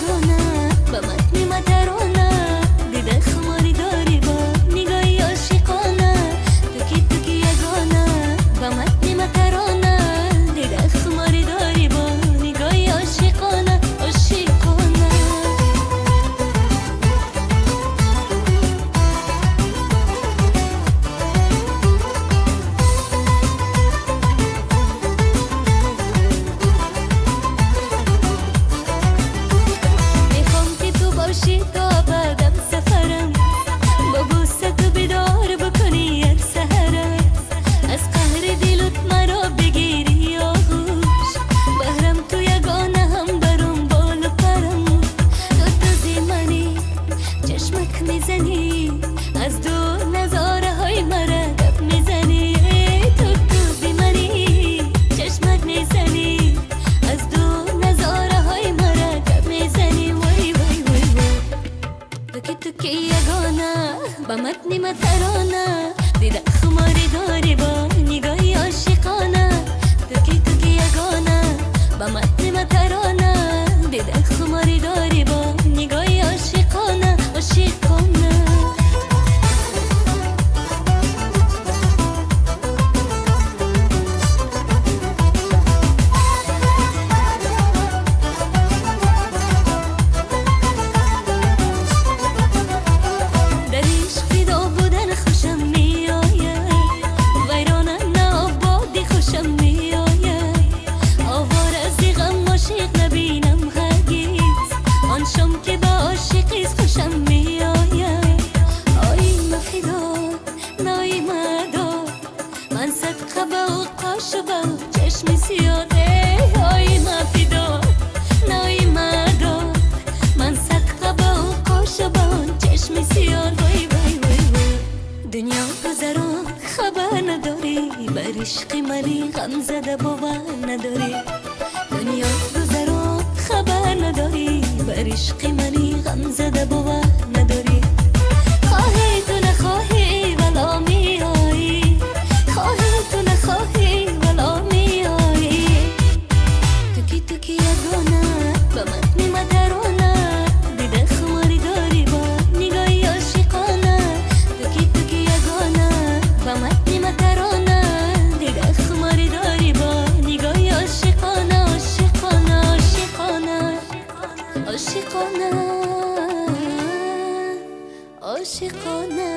یگانه به متن مترانه دیده خماری داری با نگاهی عاشقانه تو کی یگانه به متن مترانه دیده خماری داری با نگاهی عاشقانه عاشقانه تا بعدم سفرم با بوسه تو بیدار بکنی یک سحرم از قهر دلت مرا بگیری آغوش بهرم تو یگانه هم برم بال و پرم تو زی منی چشمک میزنی از دور نظاره های مرا گپ میزنی تو زی منی چشمک میزنی از دور نظاره های مرا گپ میزنی تو یگانه با متن مترانه دیده خماری داری با نگاهی عاشقانه تو یگانه با متن مترانه دیده خماری داری با نگاهی عاشقانه عاشقانه من صدقه با قاش و با چشم سیاده های مفیدا نای مدار من صدقه با قاش و با چشم سیاد وای وای وای دنیا گذران خبر نداری بر عشق منی غم زده باور نداری دنیا گذران خبر نداری بر عشق منی غم زده باور نداری خواهی تو نخواهی ولا میایی خواهی تو نخواهی ولا میایی تو کی یگانه به متن مترانه دیده خماری داری با نگاهی عاشقانه تو کی یگانه به متن مترانه دیده خماری داری با نگاهی عاشقانه عاشقانه عاشقانه عاشقانه عاشقانه